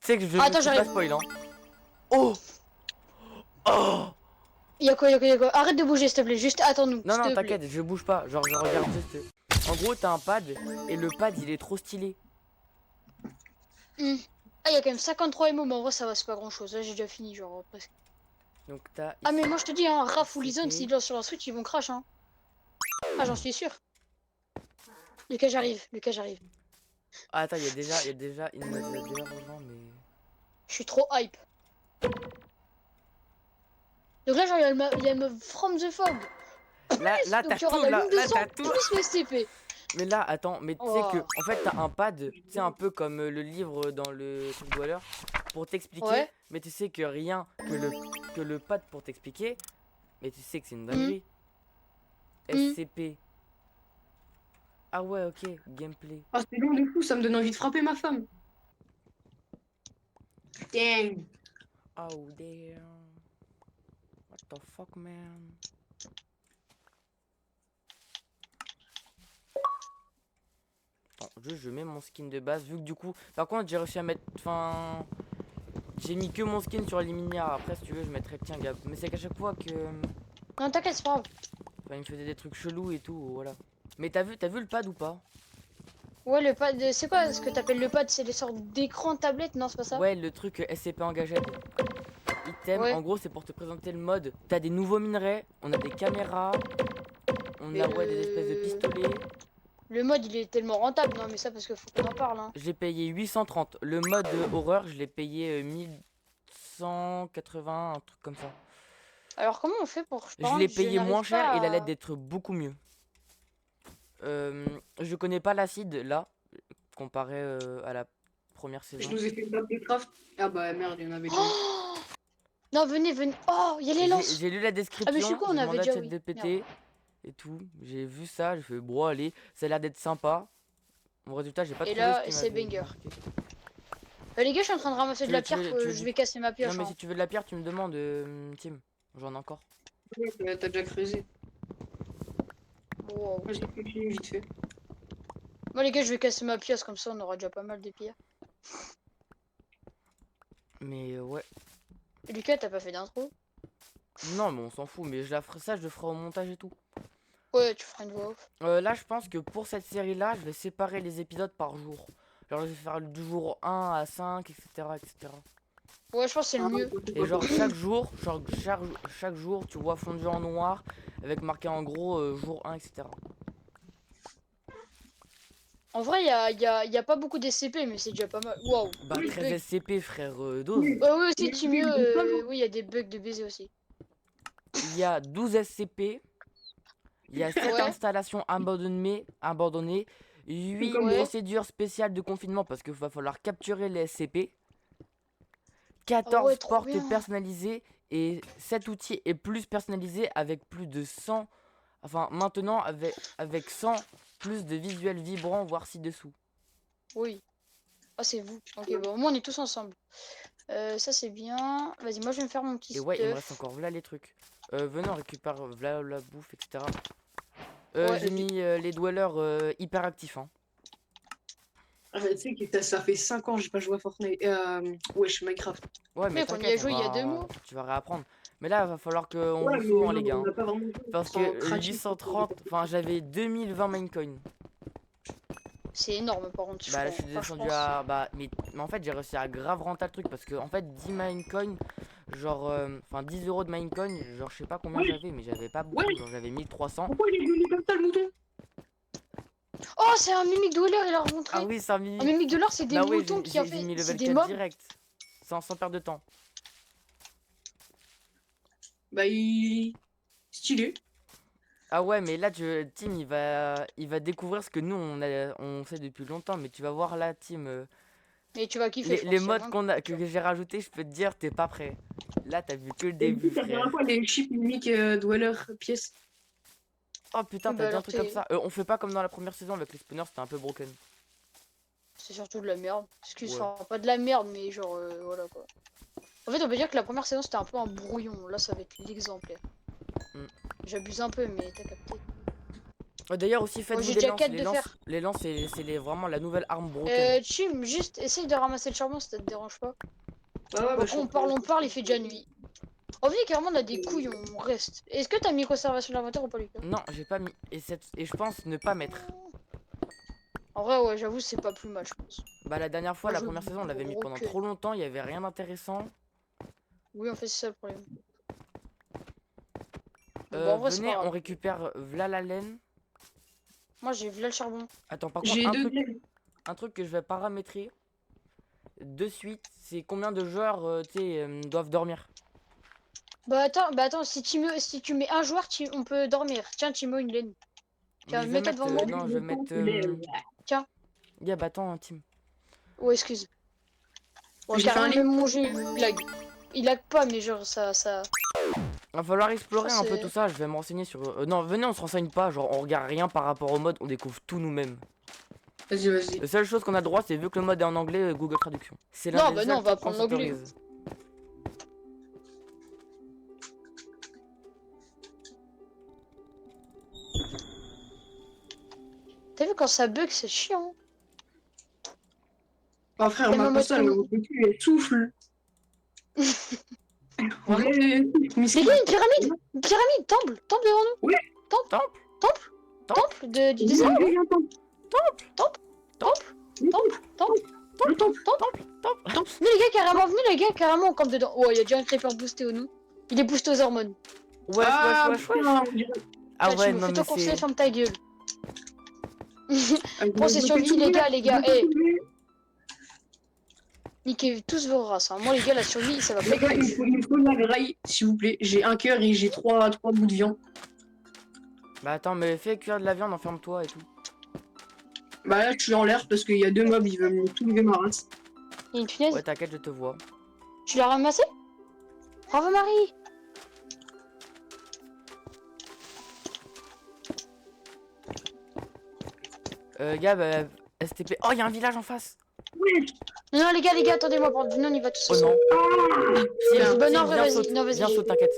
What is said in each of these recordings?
sais que je Attends, suis pas j'arrive. spoil, hein. Oh. Oh. Y'a quoi, Arrête de bouger, s'il te plaît. Juste attends-nous, Non, s'il non, te plaît. t'inquiète, je bouge pas. Genre, je regarde juste. En gros, t'as un pad, et le pad, il est trop stylé. Ah, y'a quand même 53 MO, mais en vrai, ça va, c'est pas grand chose. Là, j'ai déjà fini, genre, presque. Donc, t'as Ah, mais ici moi, je te dis, hein, Raph ou Lizone, SCP. s'ils lancent sur la Switch, ils vont crash, hein. Ah, j'en suis sûr. Lucas, j'arrive. Lucas, j'arrive. Ah, attends, il y a déjà, il nous a déjà rejoint, mais. Je suis trop hype. Donc là, genre, il y a le mode From the Fog. Là, Donc, t'as il y aura tout, la là, lune de sang t'as tout. plus le SCP. Mais là, attends, mais tu sais que, Oh. en fait, t'as un pad, tu sais, un peu comme le livre dans le truc Dweller, pour t'expliquer, Ouais. mais tu sais que rien que le pad pour t'expliquer, mais tu sais que c'est une Hmm. dinguerie. Hmm. SCP. Ah ouais, ok, gameplay. Ah, c'est long de fou, ça me donne envie de frapper ma femme. Dang. Oh damn. What the fuck, man. Attends, juste je mets mon skin de base, vu que du coup, par contre, j'ai réussi à mettre, enfin, j'ai mis que mon skin sur Liminia. Après, si tu veux, je mettrais le tien, Gab. Mais c'est qu'à chaque fois que, Non, t'inquiète, c'est pas grave. enfin, il me faisait des trucs chelous et tout, voilà. Mais t'as vu le pad ou pas? Ouais, le pad, c'est quoi ce que t'appelles le pad? C'est les sortes d'écran tablette? Non, c'est pas ça? Ouais, le truc SCP engagé. Item, en Ouais. gros, c'est pour te présenter le mode. T'as des nouveaux minerais, on a des caméras, on Mais a, ouais, des espèces de pistolets. le mode, il est tellement rentable. Non, mais ça, parce qu'il faut qu'on en parle, hein. J'ai payé 830. Le mode horreur, je l'ai payé 1180, un truc comme ça. Alors, comment on fait pour... Par Je l'ai contre, je payé moins n'arrive cher et il allait pas à... d'être beaucoup mieux. Je connais pas l'acide là, comparé à la première Je saison. nous ai fait une table de craft. Ah bah merde, il y en avait déjà. Oh non, venez, venez. Oh, il y a les lances. J'ai lu la Ah, mais je suis description, con, on j'ai avait demandé à déjà, oui. Merde. ChatGPT et tout. J'ai vu ça, j'ai fait bon allez, ça a l'air d'être sympa. Mon résultat, j'ai pas Et trouvé ce là, qui c'est m'avait banger. marqué. Les gars, je suis en train de ramasser de la pierre. Je vais casser ma Non pioche, mais hein. si tu veux de la pierre, tu me demandes, Tim. J'en ai encore. Ouais, t'as déjà creusé. Wow. Moi, j'ai fait fini vite fait. Moi, les gars, je vais casser ma pièce, comme ça, on aura déjà pas mal de pierres. Mais ouais. Et Lucas, t'as pas fait d'intro? Non mais on s'en fout, mais je la ferai ça, je le ferai au montage et tout. Ouais, tu feras une voix off. Là, je pense que pour cette série-là, je vais séparer les épisodes par jour. Genre, je vais faire du jour 1 à 5, etc., etc. Ouais, je pense que c'est le Ah, mieux. Et genre, chaque jour, tu vois fondu en noir, avec marqué en gros jour 1, etc. En vrai, y a pas beaucoup d'SCP, mais c'est déjà pas mal. Waouh, Bah, les 13 bugs. SCP, frère, dose. oui. Oui, aussi, Mais Timio, il est pas loin. oui, il y a des bugs de baiser aussi. Il y a 12 SCP, il y a 7 Ouais, installations abandonnées, 8 Comme moi. ouais. procédures spéciales de confinement parce qu'il va falloir capturer les SCP, Ah ouais, 14 trop portes bien. personnalisées et 7 outils et plus personnalisés avec plus de 100. Enfin, maintenant, avec 100 plus de visuels vibrants, voire ci-dessous. Oui. Ah, c'est vous. Ok, bon, au moins, on est tous ensemble. Ça, c'est bien. Vas-y, moi, je vais me faire mon petit Et ouais, il me reste stuff. encore voilà les trucs. Venez, on récupère voilà la bouffe, etc. Ouais. J'ai mis les dwellers hyper actifs. Hein. Ah, tu sais que ça fait 5 ans que j'ai pas joué à Fortnite. Wesh, Minecraft. Ouais, mais Mec, on y a t'inquiète, joué il y a 2 mois. tu vas réapprendre. Mais là, va falloir qu'on Ouais, vous sauve, mais hein, non, les gars. on Hein. n'a pas vraiment joué. Parce que Sans cratchit. 830, enfin, j'avais 2020 minecoin. C'est énorme, par contre, je Bah là, crois. je suis Enfin, je descendu pense. à. Bah, mais en fait, j'ai réussi à grave rentrer le truc parce que, en fait, 10 minecoin, genre. Enfin, 10 euros de minecoin, genre, je sais pas combien Ouais, j'avais, mais j'avais pas ouais. beaucoup. Genre, j'avais 1300. Pourquoi il est venu comme ça, le mouton? Oh, c'est un mimique de Wheeler, il a Ah rencontré. oui, c'est un Un mimique. mimique de l'or, c'est des Bah oui, moutons qui en j'ai fait. mis C'est level des 4 mobs. direct. Sans perdre de temps. Bah, stylé. Ah ouais, mais là, Tim, il va découvrir ce que nous, on sait depuis longtemps. Mais tu vas voir là, Tim, Mais tu vas kiffer, je les pense. Il y a modes moins que j'ai rajouté, je peux te dire, t'es pas prêt. Là, t'as vu que le Et début, puis, t'as bien frère. quoi, les chips uniques Dweller pièces. Oh putain, t'as Bah dit un alors, truc comme ça. On fait pas comme dans la première saison avec les spawners, c'était un peu broken. c'est surtout de la merde. Excuse, Ouais. enfin, pas de la merde, mais genre, voilà quoi. En fait, on peut dire que la première saison c'était un peu un brouillon. Là, ça va être l'exemplaire. Mm. J'abuse un peu, mais t'as capté. D'ailleurs aussi faites-vous j'ai des déjà lances. 4 Les de lances, fer. les lances c'est vraiment la nouvelle arme broken. Chim, juste essaye de ramasser le charbon si ça te dérange pas. Ouais, ouais, Bon, bah, je quand on parle, il fait déjà nuit. En vrai, carrément, on a des couilles, on reste. Est-ce que t'as mis conservation de l'inventaire ou pas, Lucas? Non, j'ai pas mis. Et je pense ne pas mettre. En vrai, ouais, j'avoue, c'est pas plus mal, je pense. Bah la dernière fois, Moi, la je première saison, on l'avait mis pendant broken. trop longtemps, il y avait rien d'intéressant. Oui, en fait, c'est ça le problème. Bon, en vrai, c'est pas Venez, on grave. récupère v'là la laine. Moi, j'ai vu le charbon. Attends, par contre, J'ai 2 graines. un truc que je vais paramétrer de suite, c'est combien de joueurs tu sais, doivent dormir. Bah attends, si tu mets un joueur, on peut dormir. Tiens, Timo, une laine. Mais Tiens, je vais mets-toi mettre. devant moi. Non, je vais mettre. Tiens. Gab, attends, Tim. Oh, excuse. Bon, J'ai fait un carrément, lit. même mon jeu, il lag. Il lag pas, mais genre, ça... Va falloir explorer Oh, un peu c'est- tout ça, je vais me renseigner sur. Non, venez, on se renseigne pas, genre on regarde rien par rapport au mode, on découvre tout nous-mêmes. Vas-y, vas-y. La seule chose qu'on a droit, c'est vu que le mode est en anglais, Google Traduction. C'est l'un Non, des bah non, seuls on va trucs qu'on apprendre l'anglais. s'autorise. T'as vu quand ça bug, c'est chiant. Oh frère, Et ma maman, console, elle souffle. Ouais, Les Miss- gars, une pyramide! Une pyramide! Temple! Temple devant nous! Ouais. Temple! Temple. Temple! Temple du Oui, désert! oui, un temple. Temple! Temple. Temple! Temple! Le temple. Venez les gars, carrément, on campe dedans. Oh, il y a déjà un creeper boosté au nous. Il est boosté aux hormones. Wesh. putain, Ah ouais, Timo, non fais-toi mais courser, c'est. ferme ta gueule. Bon, c'est survie, les gars, niquez tous vos races. Hein. Moi, les gars, la survie, ça va pas Les être gars, cool. il me faut de la graille, s'il vous plaît. J'ai un cœur et j'ai trois bouts de viande. Bah attends, mais fais cuire de la viande, enferme-toi et tout. Bah là, je suis en l'air parce qu'il y a 2 mobs, ils veulent me tout lever ma race. Il y a une punaise. Ouais, t'inquiète, je te vois. Tu l'as ramassé? Bravo, Marie! Gab, STP. Oh, il y a un village en face. Ouais. Non, les gars, attendez-moi, non, on y va tous Oh ensemble. non. Ah, Tim, bah non, Tim, vrai, viens vas-y, saute, non, vas-y, viens je- saute, t'inquiète.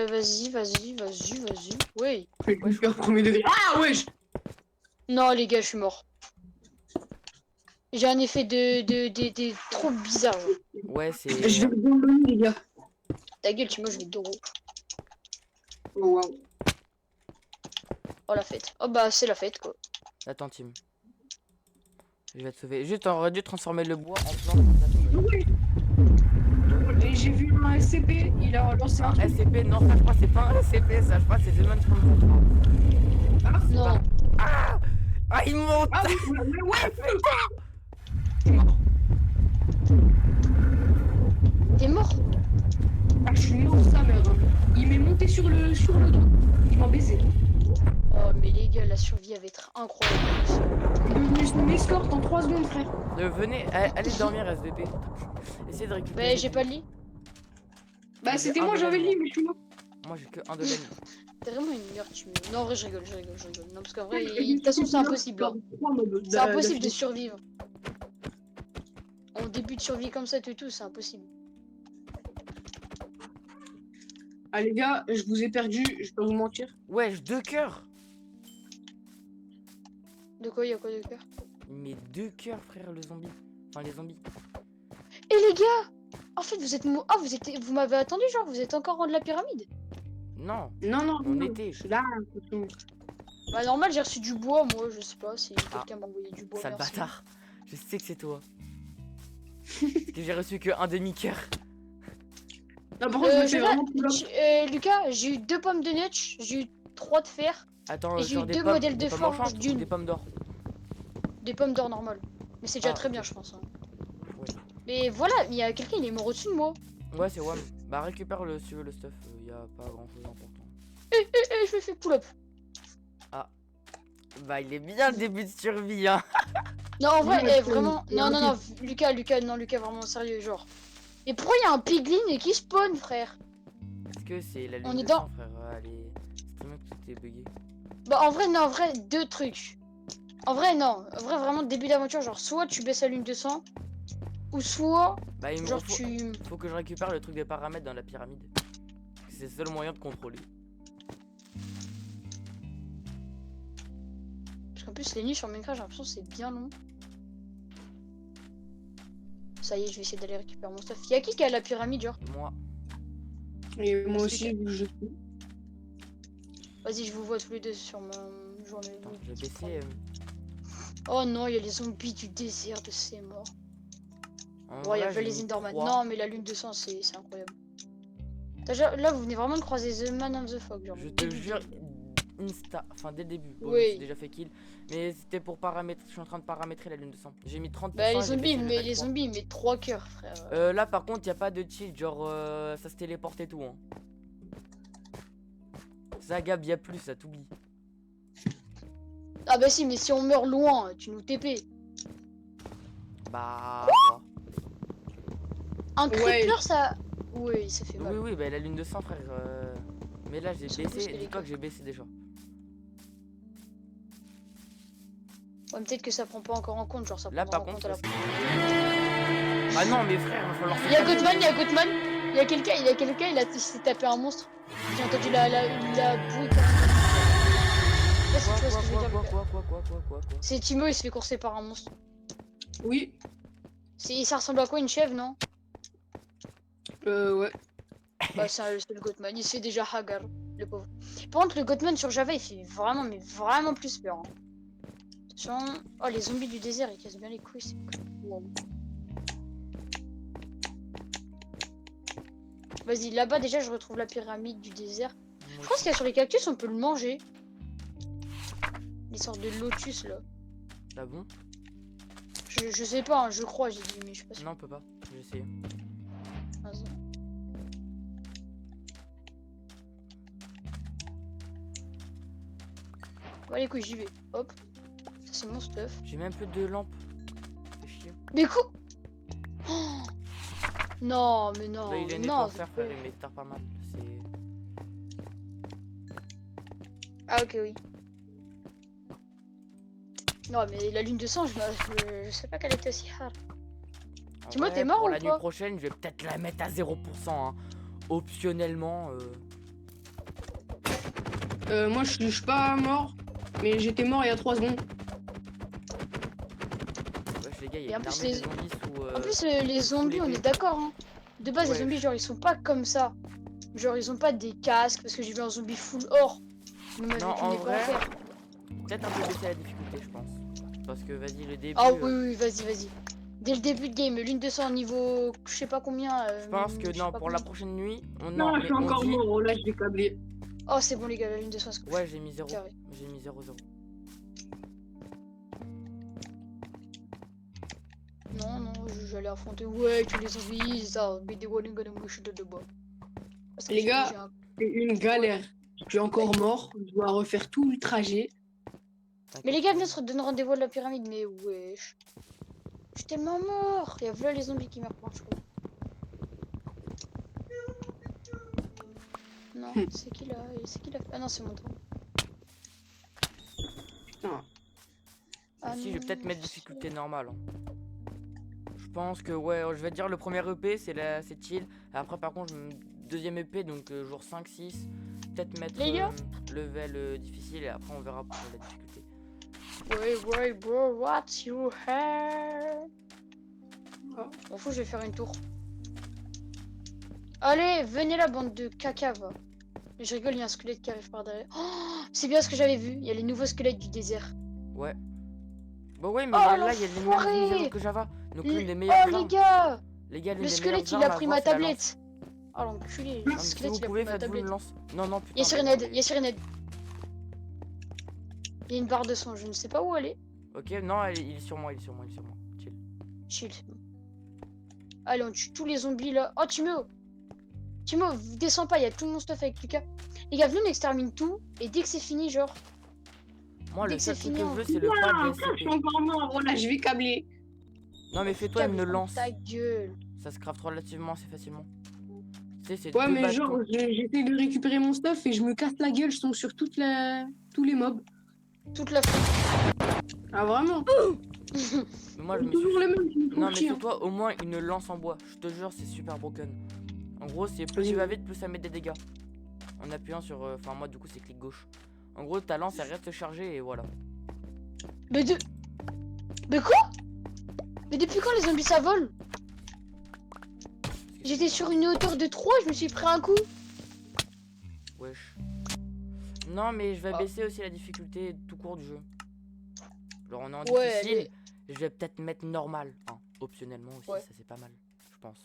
Vas-y. Oui. le cœur premier degré. Ah, wesh. Non, les gars, je suis mort. J'ai un effet de trop bizarre. Genre. Ouais, Je c'est. vais le donner, les gars. Ta gueule, moi je vais te doro. Oh, waouh. Oh, la fête. Oh, bah, c'est la fête, quoi. Attends, Tim. Je vais te sauver. Juste, on aurait dû transformer le bois en planche. comme ça, tu vois. Et j'ai vu un SCP, il a lancé un Un truc. SCP, non, ça je crois c'est pas un SCP, ça je crois c'est The Man from Control. Ah, Non. Ah, il monte. ah oui, ouais. T'es mort? Ah, je suis mort, sa mère. Il m'est monté sur le dos. Il m'a baisé. Oh, mais les gars, la survie va être incroyable. Je m'escorte en 3 secondes, frère. Venez, allez dormir SVP. Essayez de récupérer. Mais j'ai pas de lit. Bah, J'ai c'était un moi, de j'avais laine, le lit, mais je suis mort. Moi j'ai que un de laine. T'es vraiment une merde, tu me. Non, en vrai, je rigole. Non, parce qu'en vrai, de toute façon, c'est impossible. Hein. C'est impossible de survivre. En début de survie comme ça, tout, c'est impossible. Ah, les gars, je vous ai perdu, je peux vous mentir. Wesh, 2 cœurs. De quoi, y'a quoi de cœur? Mais 2 cœurs, frère, le zombie. Enfin, les zombies. Et les gars! En fait, vous êtes Ah, vous m'avez attendu, genre, vous êtes encore en haut de la pyramide? Non, Non, on était. je suis là. Bah, normal, j'ai reçu du bois, moi, je sais pas si quelqu'un m'a envoyé du bois. Sale merci. bâtard. Je sais que c'est toi. Parce que j'ai reçu que un demi-cœur. Non, par contre, je me je fais sais vraiment pas, plus Lucas, j'ai eu 2 pommes de netch, j'ai eu 3 de fer, Attends, Et j'ai eu genre des 2 pommes, modèles des de pommes forge enchantes ou d'une. des pommes d'or. des pommes d'or normales. Mais c'est déjà Ah, très ok. bien, je pense. Hein. Ouais. Mais voilà, il y a quelqu'un, il est mort au-dessus de moi. Ouais, c'est Wam. Bah récupère le si tu veux le stuff, y a pas grand chose d'important. Je me fais pull-up. Bah il est bien le début de survie hein. Non, en vrai, Ouais, vraiment. il y a Non, un Lucas, vraiment sérieux, genre. Et pourquoi il y a un piglin qui spawn, frère? Est-ce que c'est la On lune est de dans- sang, frère? Allez. C'est bien que tout est bugué. Bah, en vrai, 2 trucs. En vrai, non. En vrai, vraiment, début d'aventure, genre, soit tu baisses la lune de sang, ou soit, Bah il me genre, faut que je récupère le truc des paramètres dans la pyramide. C'est le seul moyen de contrôler. plus, les nuits sur Minecraft, j'ai l'impression que c'est bien long. Ça y est, je vais essayer d'aller récupérer mon stuff. Y'a qui a la pyramide, genre? Moi. Et moi aussi, je suis. Vas-y, je vous vois tous les deux sur mon journée. Attends, je vais baisser. Oh non, il y a les zombies du désert de ces morts. En Ouais, il y a vrai, j'ai les mis Enderman. 3. Non, mais la lune de sang, c'est incroyable. Là, vous venez vraiment de croiser The Man of the Fog. Genre, Je te début jure, de- enfin dès le début. Bon, Oui. je me suis déjà fait kill. Mais c'était pour paramétrer. Je suis en train de paramétrer la lune de sang. J'ai mis 30%. Bah, les j'ai zombies, baissé mais level les 3. zombies, mais 3 cœurs, frère. Là, par contre, y a pas de cheat. Genre, ça se téléporte et tout. Hein. Ça, Gab, y a plus, ça t'oublie. Ah, bah si, mais si on meurt loin, tu nous TP. Bah. Un Ouais. creeper, ça. Oui, ça fait mal. Oui, oui, bah la lune de sang, frère. Mais là, j'ai Ils sont baissé. boostés, les Dis-toi gars. que j'ai baissé déjà. Ouais, peut-être que ça prend pas encore en compte, genre ça Là, prendra par en contre, compte à la Ah non, mais frère, il va falloir. Il y a Goodman, il y a Goodman. Il y a quelqu'un, il s'est tapé un monstre. J'ai entendu la bruit. Je sais pas si tu vois ce que je veux dire. Quoi. C'est Timo, il se fait courser par un monstre. Oui. Ça ressemble à quoi, une chèvre, non? Ouais. Bah, c'est le Goatman, il se fait déjà hagar, le pauvre. Par contre, le Goatman sur Java, il fait vraiment, mais vraiment plus peur. Hein. Attention. Oh, les zombies du désert, ils cassent bien les couilles, c'est cool. Vas-y, là-bas, déjà, je retrouve la pyramide du désert. Je pense qu'il y a sur les cactus, on peut le manger. Les sortes de lotus, là. Ah bon? Je sais pas, hein, je crois, j'ai dit, mais je suis pas sûr. Non, on peut pas. J'ai essayé. Vas-y. Bon, allez, couilles, j'y vais. Hop. Ça, c'est mon stuff. J'ai même plus de lampe. C'est chier. Mais quoi? Oh non, mais non. Là, il est né non, pour faire, frère, il m'étare pas mal. C'est. Ah, ok, oui. Non, mais la lune de sang, je sais pas qu'elle était aussi hard. En Timo, vrai, t'es mort pour ou la nuit pas? prochaine, je vais peut-être la mettre à 0%. Hein. Optionnellement. Moi, je suis pas mort, mais j'étais mort il y a 3 secondes. Wesh, les gars, il y Et a en une plus, armée de les- zombies sous. En plus, les zombies, on l'épée. est d'accord, hein. De base, les Ouais. zombies, genre, ils sont pas comme ça. Genre, ils ont pas des casques, parce que j'ai vu un zombie full or. Vous m'avez Non, dit, en mais pas en vrai, faire. peut-être un peu baisser la difficulté, je pense. Parce que, vas-y, le début. Ah oui, oui, vas-y. Dès le début de game, lune de sang niveau, je sais pas combien. Je pense que je sais non, pas pour la combien. prochaine nuit. Non, je mais suis on encore dit. mort. Oh, là, je vais câbler. Oh, c'est bon, les gars, la lune de sang, c'est cool. Ouais, j'ai mis 0. Carré. J'ai mis 0. Non, j'allais affronter, ouais, tous les zombies, ça, mais des one gonna mouche de bois. Parce que Les j'ai- gars, j'ai un- c'est une galère. Je suis encore mort. Je dois refaire tout le trajet. Mais les gars, viens se redonner rendez-vous à la pyramide, mais wesh. Je suis tellement mort. Il y a voilà les zombies qui meurent par je crois. Non, c'est qui là? Ah non, c'est mon tour. Putain. Ah Si, je vais non, peut-être mettre c'est- difficulté normale. Hein. Je pense que, ouais, je vais te dire le premier EP, c'est chill. Après, par contre, deuxième EP, donc jour 5, 6. Peut-être mettre Les gars level difficile et après, on verra pour la difficulté. Ouais, bro, what's your hair? Oh. M'en fous, je vais faire une tour. Allez, venez la bande de caca, va. Mais je rigole, il y a un squelette qui arrive par derrière. Oh, c'est bien ce que j'avais vu. Il y a les nouveaux squelettes du désert. Ouais. Bah ouais, mais Oh, là, il y a les mêmes l'enfoiré misérables que Java. Donc, l'une des Oh, meilleures les armes. gars! Les gars, l'une Le des squelette, meilleures il a armes à pris avoir, ma c'est la lance. tablette. Oh, l'enculé. Non, Le mais si squelette, vous il a pouvez, pris ma faites-vous tablette. une lance. Non, putain. Il y a mais Sirenade, non, il y a Sirenade. Il y a une barre de son, je ne sais pas où elle est. Ok, non, il est sur moi, Chill. Chill, c'est bon. Allez, on tue tous les zombies là. Oh, Timo, descends pas, il y a tout mon stuff avec Lucas. Les gars, venez, on extermine tout. Et dès que c'est fini, genre. Moi, Dès le que seul c'est truc que fini, je veux, on- c'est le pas de Je suis SCP. encore mort. Oh, là, je vais câbler. Non, mais fais-toi une Câble, lance. Ta gueule. Ça se craft relativement assez facilement. Tu sais, c'est Ouais, deux mais bâtons. genre, j'essaie de récupérer mon stuff et je me casse la gueule. Je tombe sur tous les mobs. Toute la fête. Ah, vraiment? Mais moi, je me Toujours suis. les mêmes qui me font Non, mais chier. fais-toi au moins une lance en bois. Je te jure, c'est super broken. En gros, c'est plus tu vas vite, plus ça met des dégâts. En appuyant sur. Enfin, moi, du coup, c'est clic gauche. En gros, ta lance, elle reste chargée et voilà. Mais de... Mais quoi? Mais depuis quand les zombies ça vole? J'étais sur une hauteur de 3, je me suis pris un coup. Wesh. Non, mais je vais Ah. baisser aussi la difficulté tout court du jeu. Genre, on est en Ouais, difficile. Je vais peut-être mettre normal. Hein. Optionnellement aussi, Ouais. ça c'est pas mal, je pense.